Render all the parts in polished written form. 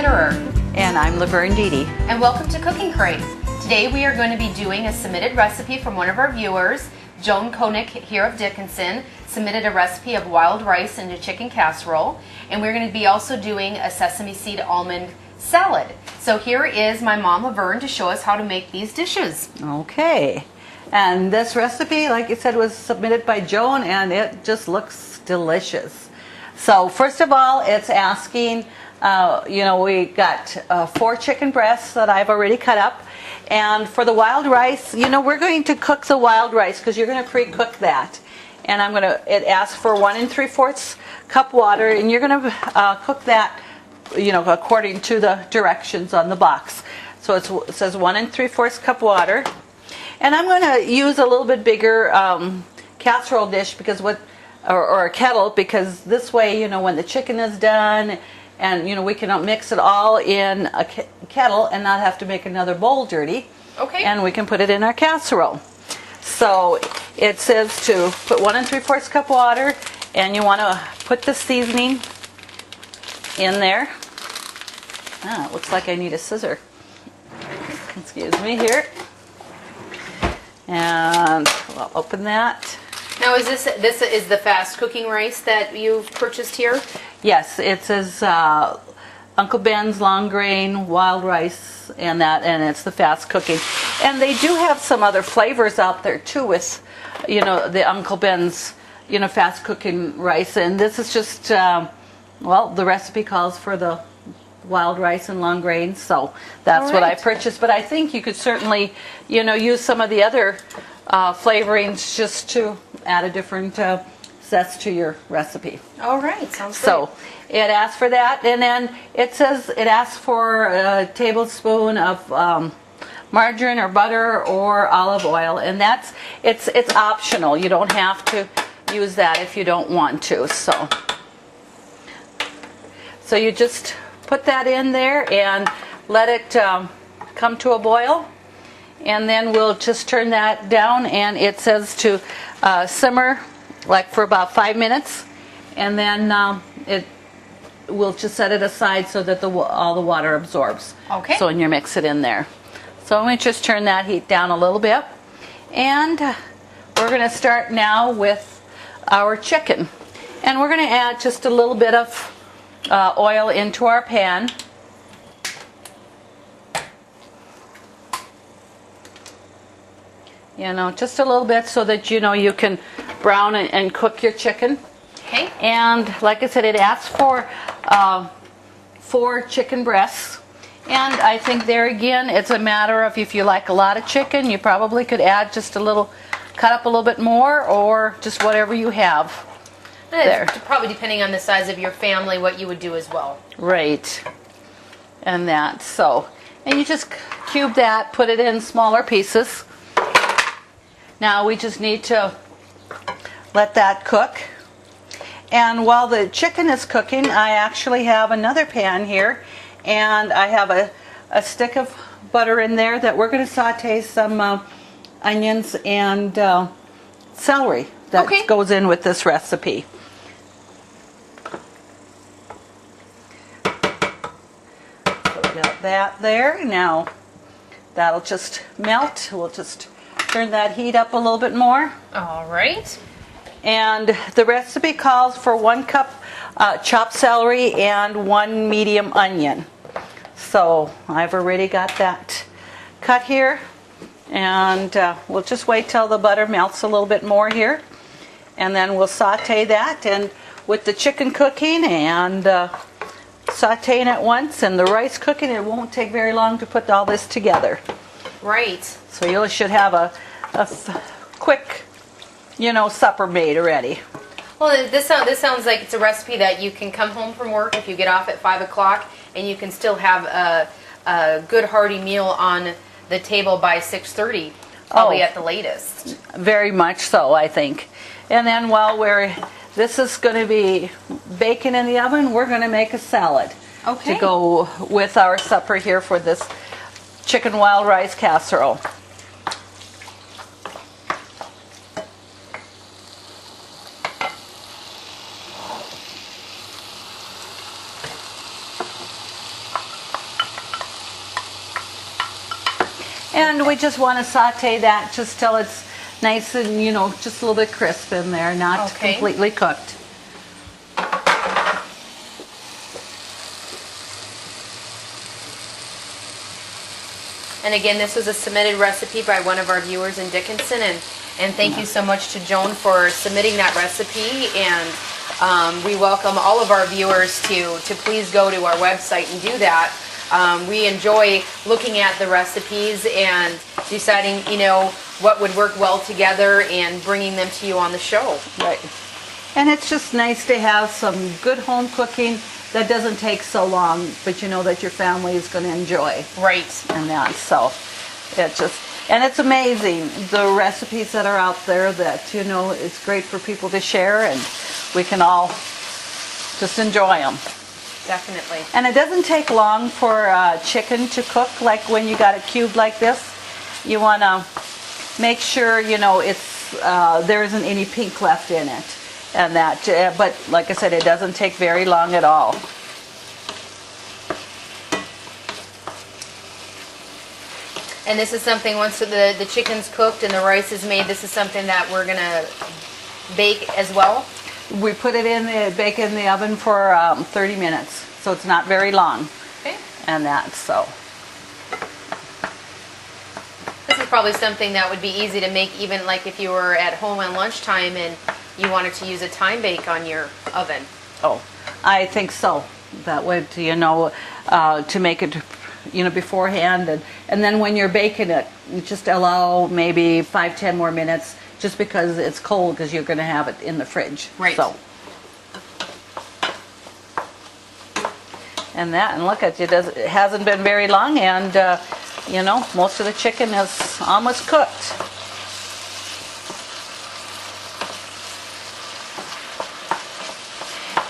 Mitterer. And I'm Laverne, and welcome to Cooking Crave. Today we are going to be doing a submitted recipe from one of our viewers. Joan Koenig here of Dickinson submitted a recipe of wild rice into chicken casserole, and we're going to be also doing a sesame seed almond salad. So here is my mom Laverne to show us how to make these dishes. Okay, and this recipe, like you said, was submitted by Joan, and it just looks delicious. So first of all, it's asking, we got 4 chicken breasts that I've already cut up. And for the wild rice, we're going to cook the wild rice because you're going to pre-cook that. And it asks for 1 3/4 cup water, and you're going to cook that, according to the directions on the box. So it says 1 3/4 cup water. And I'm going to use a little bit bigger casserole dish or a kettle, because this way, when the chicken is done, and we can mix it all in a kettle and not have to make another bowl dirty. Okay. And we can put it in our casserole. So it says to put 1 3/4 cup water, and you want to put the seasoning in there. It looks like I need a scissor. Excuse me here. And we'll open that. Now is this is the fast cooking rice that you've purchased here? Yes, it says Uncle Ben's long grain wild rice, and it's the fast cooking. And they do have some other flavors out there too with, the Uncle Ben's, fast cooking rice. And this is just, the recipe calls for the wild rice and long grain, so that's what I purchased. But I think you could certainly, use some of the other flavorings just to add a different zest to your recipe. All right, sounds good. So it asks for that, and then it says it asks for a tablespoon of margarine or butter or olive oil, and it's optional. You don't have to use that if you don't want to. So you just put that in there and let it come to a boil. And then we'll just turn that down, and it says to simmer for about 5 minutes, and then we'll just set it aside so that all the water absorbs. Okay. So when you mix it in there. So I'm going to just turn that heat down a little bit, and we're going to start now with our chicken, and we're going to add just a little bit of oil into our pan. Just a little bit so that you can brown and cook your chicken. Okay. And like I said, it asks for 4 chicken breasts. And I think there again, it's a matter of if you like a lot of chicken, you probably could add just cut up a little bit more, or just whatever you have there. Probably depending on the size of your family, what you would do as well. Right. And and you just cube that, put it in smaller pieces. Now we just need to let that cook. And while the chicken is cooking, I actually have another pan here, and I have a stick of butter in there that we're going to saute some onions and celery that goes in with this recipe. So we got that there. Now that'll just melt. We'll just turn that heat up a little bit more. All right. And the recipe calls for 1 cup chopped celery and 1 medium onion. So I've already got that cut here. And we'll just wait till the butter melts a little bit more here. And then we'll saute that. And with the chicken cooking and sauteing it once and the rice cooking, it won't take very long to put all this together. Right. So you should have a quick, supper made already. Well, this sounds like it's a recipe that you can come home from work if you get off at 5 o'clock, and you can still have a good hearty meal on the table by 6:30, probably at the latest. Very much so, I think. And then while this is going to be baking in the oven, we're going to make a salad to go with our supper here for this chicken wild rice casserole. And we just want to saute that just till it's nice and, you know, just a little bit crisp in there, not completely cooked. And again, this was a submitted recipe by one of our viewers in Dickinson, and thank you so much to Joan for submitting that recipe. And we welcome all of our viewers to please go to our website and do that. We enjoy looking at the recipes and deciding, you know, what would work well together and bringing them to you on the show. Right. And it's just nice to have some good home cooking that doesn't take so long, but you know that your family is going to enjoy. Right. And that, so it just, and it's amazing the recipes that are out there that, you know, it's great for people to share, and we can all just enjoy them. Definitely. And it doesn't take long for chicken to cook. Like when you got it cubed like this, you want to make sure, you know, it's there isn't any pink left in it. And that, but like I said, it doesn't take very long at all. And this is something, once the chicken's cooked and the rice is made, this is something that we're going to bake as well? We put it in, bake it in the oven for 30 minutes, so it's not very long. Okay. And that, so. This is probably something that would be easy to make, even like if you were at home on lunchtime and you wanted to use a time bake on your oven. Oh, I think so. That would, you know, to make it, you know, beforehand, and then when you're baking it, you just allow maybe 5-10 more minutes, just because it's cold, because you're going to have it in the fridge. Right. So. And that, and look at it, it hasn't been very long, and you know, most of the chicken is almost cooked.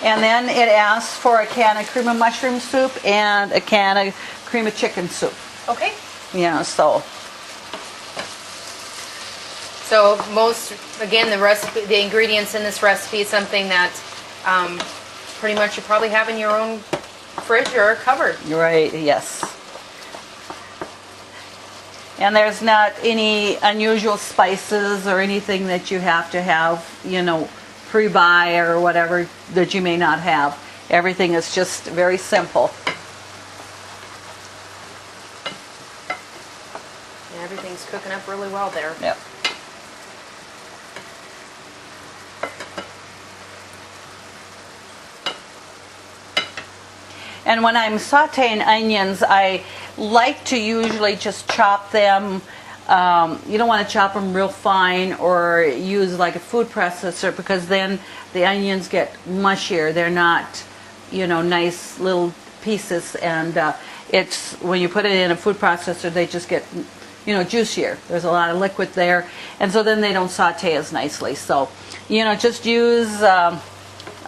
And then it asks for a can of cream of mushroom soup and a can of cream of chicken soup. Okay. Yeah, so. So most, again, the ingredients in this recipe is something that pretty much you probably have in your own fridge or cupboard. Right, yes. And there's not any unusual spices or anything that you have, you know, pre-buy or whatever that you may not have. Everything is just very simple. Yeah, everything's cooking up really well there. Yep. And when I'm sauteing onions, I like to usually just chop them. You don't want to chop them real fine or use like a food processor, because then the onions get mushier. They're not, you know, nice little pieces, and it's when you put it in a food processor, they just get, you know, juicier. There's a lot of liquid there, and so then they don't saute as nicely. So, you know, just use a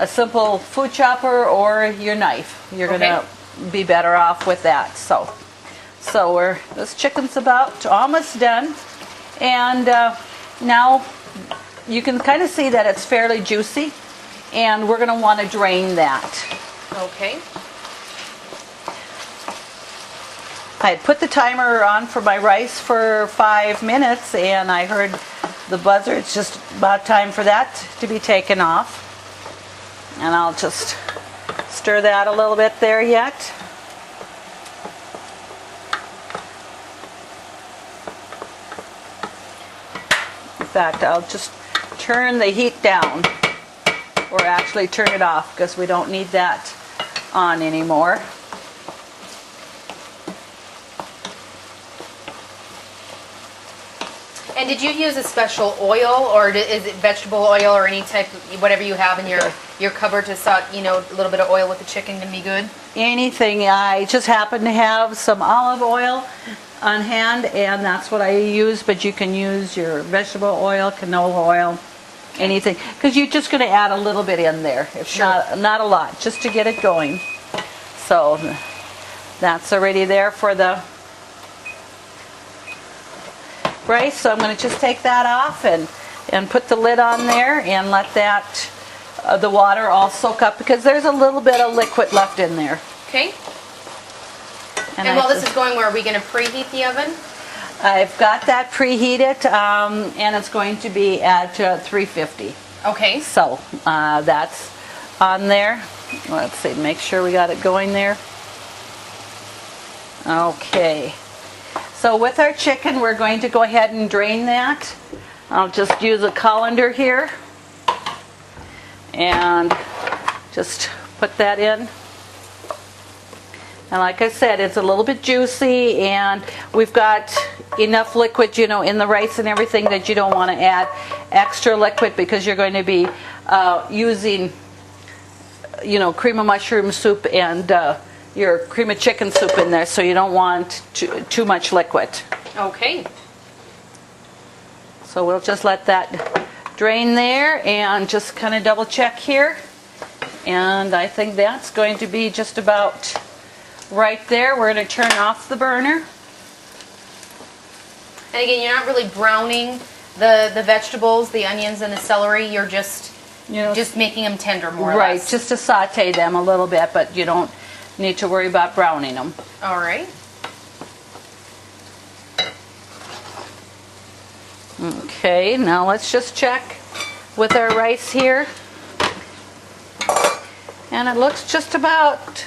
simple food chopper or your knife. You're gonna be better off with that. So this chicken's about almost done, and now you can kind of see that it's fairly juicy, and we're going to want to drain that. Okay. I put the timer on for my rice for 5 minutes, and I heard the buzzer. It's just about time for that to be taken off, and I'll just stir that a little bit there yet. In fact, I'll just turn the heat down, or actually turn it off, because we don't need that on anymore. And did you use a special oil, or is it vegetable oil, or any type, whatever you have in your cupboard to saute, you know, a little bit of oil with the chicken can be good? Anything. I just happen to have some olive oil on hand, and that's what I use, but you can use your vegetable oil, canola oil, anything, because you're just going to add a little bit in there. It's not a lot, just to get it going. So that's already there for the rice, so I'm going to just take that off and put the lid on there and let that the water all soak up, because there's a little bit of liquid left in there. Okay. And while this is going, are we going to preheat the oven? I've got that preheated, and it's going to be at 350. Okay. So that's on there. Let's see, make sure we got it going there. Okay. So with our chicken, we're going to go ahead and drain that. I'll just use a colander here and just put that in. And like I said, it's a little bit juicy, and we've got enough liquid, you know, in the rice and everything that you don't want to add extra liquid, because you're going to be using, you know, cream of mushroom soup and your cream of chicken soup in there, so you don't want too much liquid. Okay. So we'll just let that drain there and just kind of double check here. And I think that's going to be just about right there. We're going to turn off the burner. And again, you're not really browning the vegetables, the onions and the celery. You're just, you know, just making them tender more or less. Right, just to saute them a little bit, but you don't need to worry about browning them. All right. Okay, now let's just check with our rice here. And it looks just about,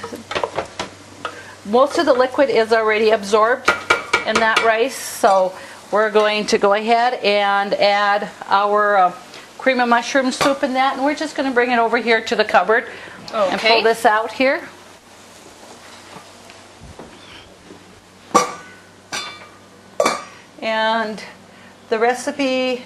most of the liquid is already absorbed in that rice, so we're going to go ahead and add our cream of mushroom soup in that, and we're just going to bring it over here to the cupboard and pull this out here. And the recipe,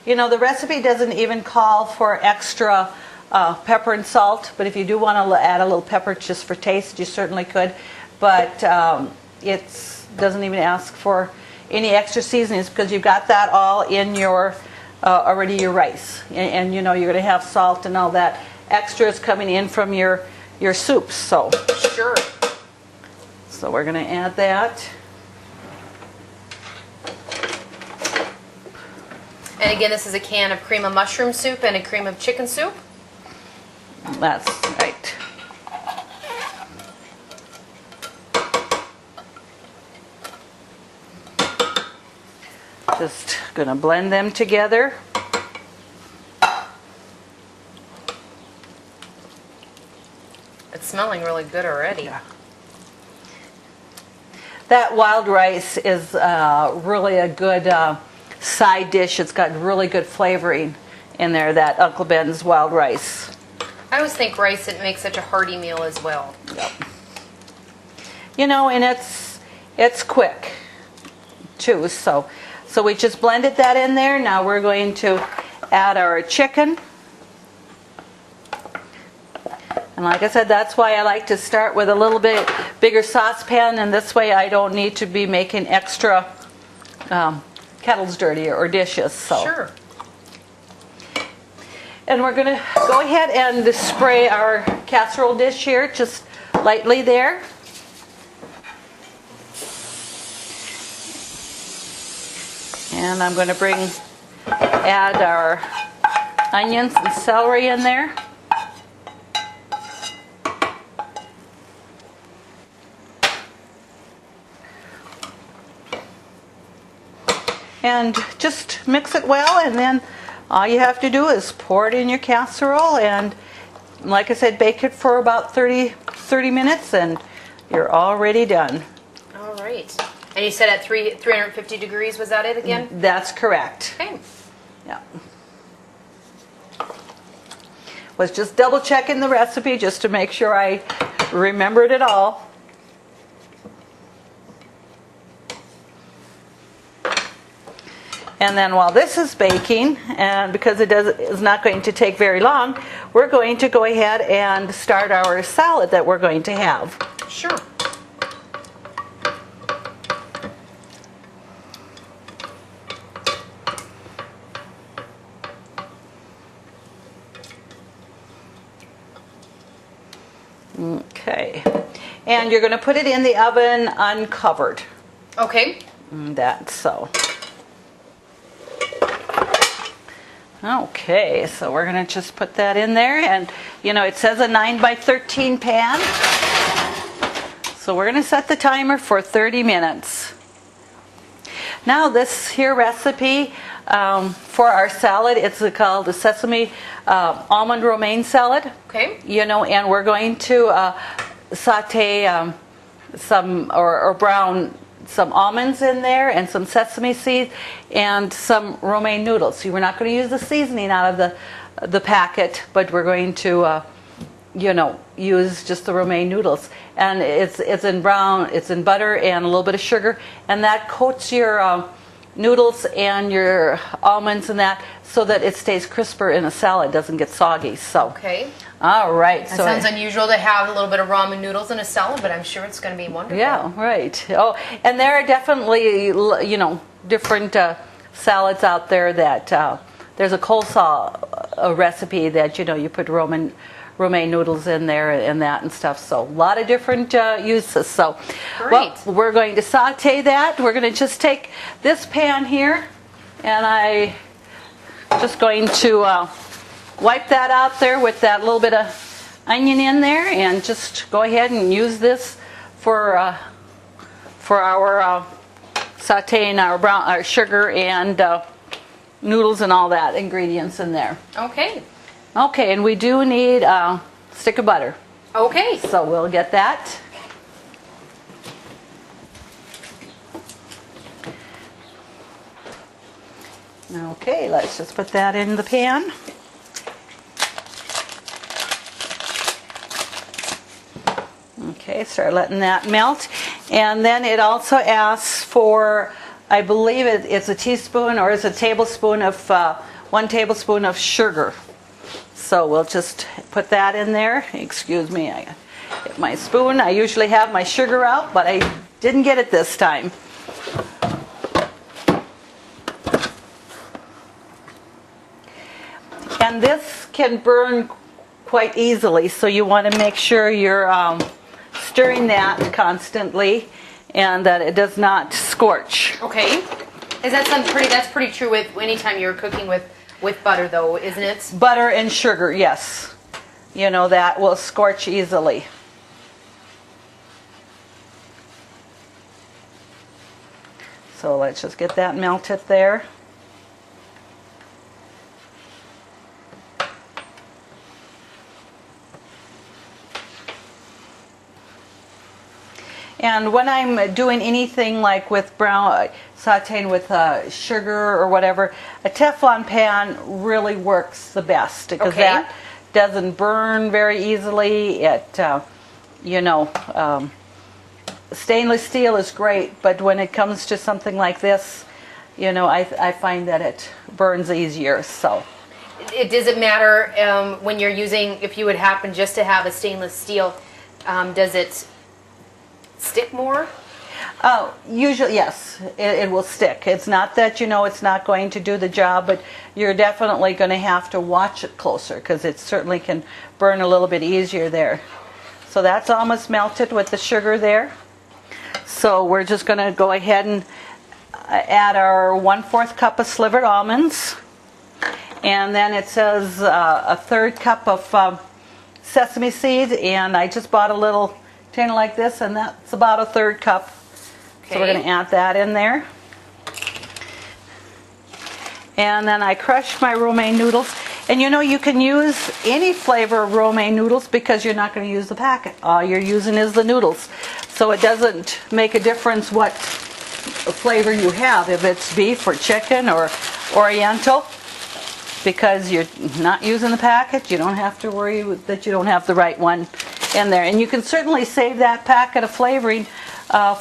you know, the recipe doesn't even call for extra pepper and salt, but if you do want to add a little pepper just for taste, you certainly could. But it doesn't even ask for any extra seasonings, because you've got that all in your already your rice, and you know you're going to have salt and all that extra is coming in from your soups. So sure. So we're going to add that. And again, this is a can of cream of mushroom soup and a cream of chicken soup. That's right. Just going to blend them together. It's smelling really good already. Yeah. That wild rice is really a good side dish. It's got really good flavoring in there, that Uncle Ben's wild rice. I always think rice, it makes such a hearty meal as well. Yep. You know, and it's quick too. So we just blended that in there. Now we're going to add our chicken. And like I said, that's why I like to start with a little bit bigger saucepan, and this way I don't need to be making extra kettles dirty or dishes. So. Sure. And we're going to go ahead and spray our casserole dish here, just lightly there. And I'm going to add our onions and celery in there. And just mix it well, and then all you have to do is pour it in your casserole, and like I said, bake it for about 30 minutes, and you're already done. All right. And you said at 350 degrees, was that it again? That's correct. Okay. Yeah. Was just double checking the recipe just to make sure I remembered it all. And then while this is baking, and because it's not going to take very long, we're going to go ahead and start our salad that we're going to have. Sure. Okay. And you're going to put it in the oven uncovered. Okay. That's so. Okay, so we're going to just put that in there, and you know it says a 9 by 13 pan, so we're going to set the timer for 30 minutes. Now this here recipe for our salad, it's called the sesame almond romaine salad. Okay. You know, and we're going to saute some or brown some almonds in there and some sesame seeds and some romaine noodles. So we're not going to use the seasoning out of the packet, but we're going to you know, use just the romaine noodles. And it's in brown, it's in butter and a little bit of sugar, and that coats your noodles and your almonds and that so that it stays crisper in a salad, doesn't get soggy. So okay. All right. That sounds unusual to have a little bit of ramen noodles in a salad, but I'm sure it's going to be wonderful. Yeah, right. Oh, and there are definitely, you know, different salads out there that there's a coleslaw recipe that, you know, you put romaine noodles in there and that and stuff. So a lot of different uses. So great. Well, we're going to saute that. We're going to just take this pan here, and I just going to wipe that out there with that little bit of onion in there, and just go ahead and use this for our sauteing our sugar and noodles and all that ingredients in there. Okay. Okay, and we do need a stick of butter. Okay. So we'll get that. Okay, let's just put that in the pan. Okay, start letting that melt. And then it also asks for, I believe it's a teaspoon or it's a tablespoon of, 1 tablespoon of sugar. So we'll just put that in there. Excuse me, I get my spoon. I usually have my sugar out, but I didn't get it this time. And this can burn quite easily, so you want to make sure you're stirring that constantly and that it does not scorch. Okay. Is that something pretty? That's pretty true with anytime you're cooking with butter, though, isn't it? Butter and sugar, yes. You know, that will scorch easily. So let's just get that melted there. And when I'm doing anything like with sauteing with sugar or whatever, a Teflon pan really works the best because that doesn't burn very easily. It, you know, stainless steel is great, but when it comes to something like this, you know, I find that it burns easier. So, does it matter when you're using? If you would happen just to have a stainless steel, does it stick more? Oh, usually, yes, it will stick. It's not that, you know, it's not going to do the job, but you're definitely going to have to watch it closer because it certainly can burn a little bit easier there. So that's almost melted with the sugar there. So we're just going to go ahead and add our 1/4 cup of slivered almonds. And then it says a 1/3 cup of sesame seeds, and I just bought a little container like this, and that's about a 1/3 cup. Okay. So we're going to add that in there. And then I crushed my romaine noodles. And you know, you can use any flavor of romaine noodles because you're not going to use the packet. All you're using is the noodles. So it doesn't make a difference what flavor you have, if it's beef or chicken or oriental. Because you're not using the packet, you don't have to worry that you don't have the right one in there. And you can certainly save that packet of flavoring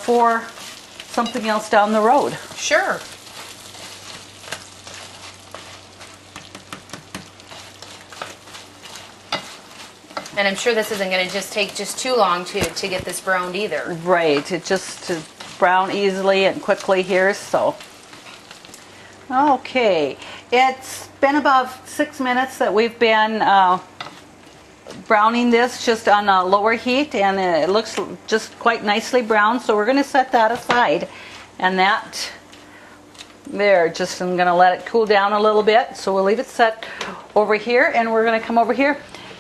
for something else down the road. Sure. And I'm sure this isn't going to just take too long to get this browned either. Right. It just brown easily and quickly here. So, okay. It's been about 6 minutes that we've been browning this just on a lower heat, and it looks just quite nicely browned. So we're going to set that aside, and that there, just I'm going to let it cool down a little bit. So we'll leave it set over here, and we're going to come over here,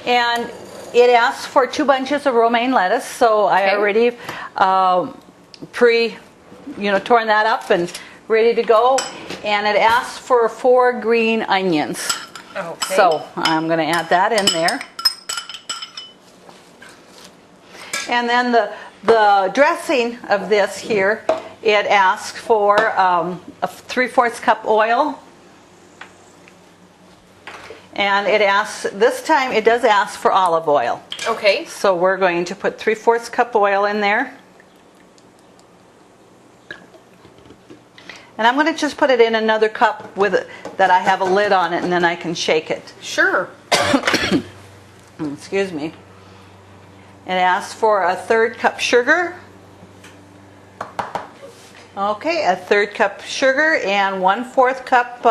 and it asks for 2 bunches of romaine lettuce. So I already torn that up and ready to go. And it asks for 4 green onions. Okay. So I'm going to add that in there. And then the dressing of this here, it asks for a 3/4 cup oil. And it asks, this time it does ask for olive oil. Okay. So we're going to put 3/4 cup oil in there. And I'm going to just put it in another cup that I have a lid on it, and then I can shake it. Sure. Excuse me. It asks for a 1/3 cup sugar. Okay, a 1/3 cup sugar and 1/4 cup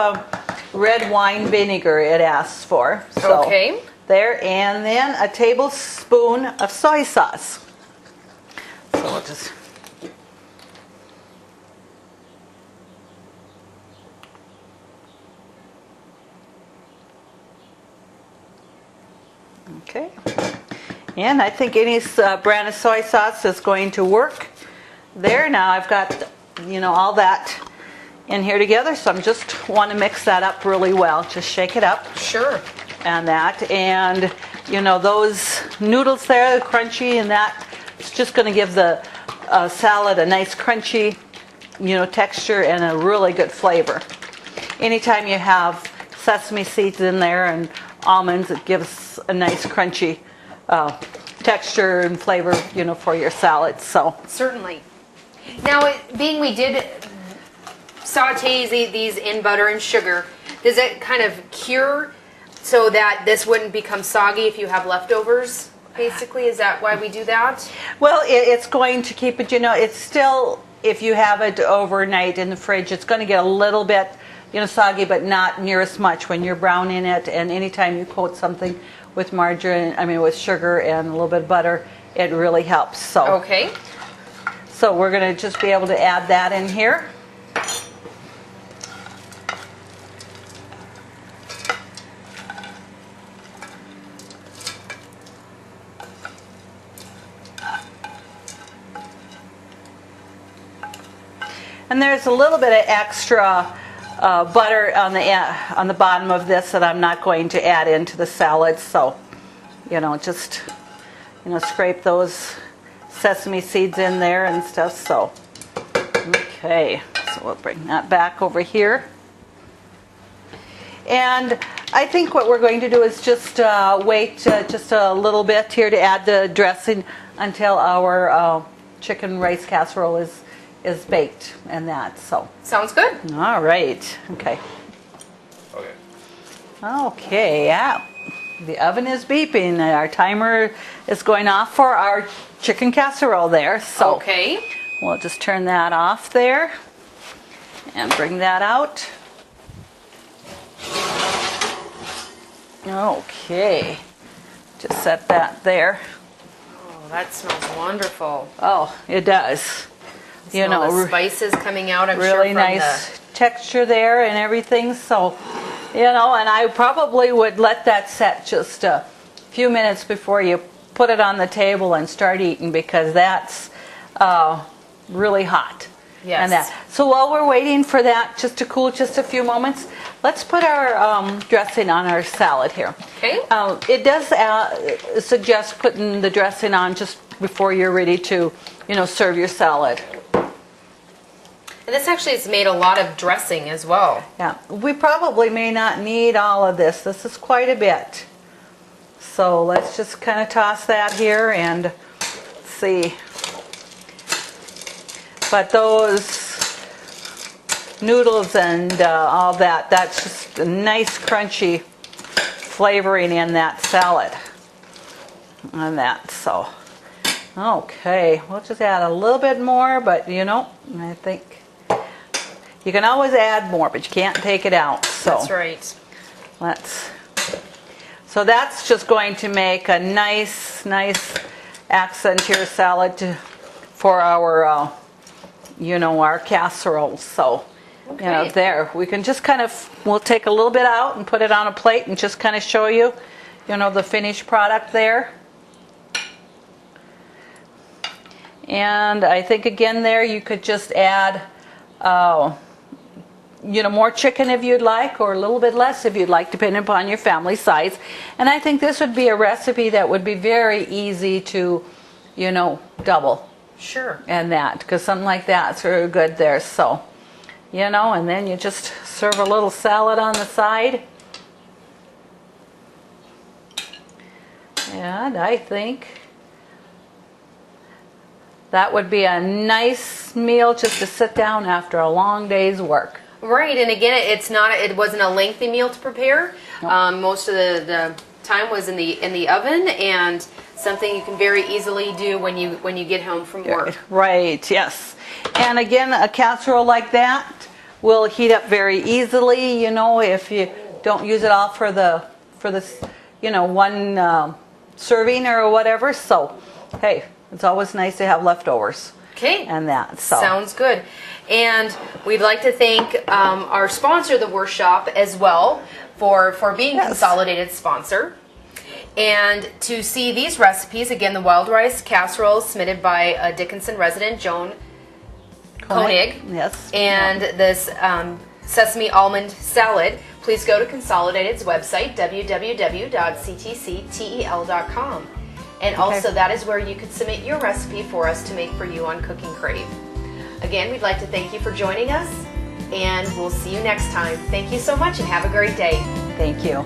red wine vinegar it asks for. So Okay. there, and then a tablespoon of soy sauce. So we'll just... Okay. And I think any brand of soy sauce is going to work. There, now I've got, all that in here together, so I'm just want to mix that up really well. Just shake it up. Sure. And that, and those noodles there, the crunchy, and that, it's just going to give the salad a nice crunchy, texture and a really good flavor. Anytime you have sesame seeds in there and almonds, it gives a nice crunchy texture and flavor, for your salad. So certainly. Now, being we did saute these in butter and sugar, does it kind of cure so that this wouldn't become soggy if you have leftovers? Basically, is that why we do that? Well, it's going to keep it. It's still, if you have it overnight in the fridge, it's going to get a little bit soggy, but not near as much when you're browning it. And anytime you coat something with with sugar and a little bit of butter, it really helps. So okay. So we're going to just be able to add that in here. And there's a little bit of extra butter on the bottom of this that I'm not going to add into the salad. So, just scrape those sesame seeds in there and stuff. So, okay, so we'll bring that back over here. And I think what we're going to do is just wait just a little bit here to add the dressing until our chicken rice casserole is baked and that. So sounds good. All right. Okay. Okay. Yeah. The oven is beeping. Our timer is going off for our chicken casserole there. So okay. We'll just turn that off there and bring that out. Okay. Just set that there. Oh, that smells wonderful. Oh, it does. The spices coming out, I'm really sure, from nice texture there and everything. So, and I probably would let that set just a few minutes before you put it on the table and start eating, because that's really hot. Yes. And that. So while we're waiting for that just to cool just a few moments, let's put our dressing on our salad here. Okay. It does suggest putting the dressing on just before you're ready to, serve your salad. And this actually has made a lot of dressing as well. Yeah, we probably may not need all of this. This is quite a bit. So let's just kind of toss that here and see. But those noodles and all that, that's just a nice crunchy flavoring in that salad. And that, so. Okay, we'll just add a little bit more, but I think you can always add more, but you can't take it out. So that's right. So that's just going to make a nice accent to your salad for our, our casserole. So, okay. There we can just we'll take a little bit out and put it on a plate and just kind of show you, the finished product there. And I think again there you could just add more chicken if you'd like, or a little bit less if you'd like, depending upon your family size. And I think this would be a recipe that would be very easy to, double. Sure. And that, because something like that's very good there. So, and then you just serve a little salad on the side. And I think that would be a nice meal just to sit down after a long day's work. Right, and again, it wasn't a lengthy meal to prepare. Nope. Most of the time was in the oven, and something you can very easily do when you get home from work. Right, yes. And again, a casserole like that will heat up very easily, if you don't use it all for the one serving or whatever. So, hey, it's always nice to have leftovers. Okay. And that. So. Sounds good. And we'd like to thank our sponsor, the Workshop, as well, for being Consolidated sponsor. And to see these recipes, again, the wild rice casserole submitted by a Dickinson resident, Joan Koenig. Yes. And this sesame almond salad, please go to Consolidated's website, www.ctctel.com. And also that is where you could submit your recipe for us to make for you on Cooking Crave. Again, we'd like to thank you for joining us, and we'll see you next time. Thank you so much and have a great day. Thank you.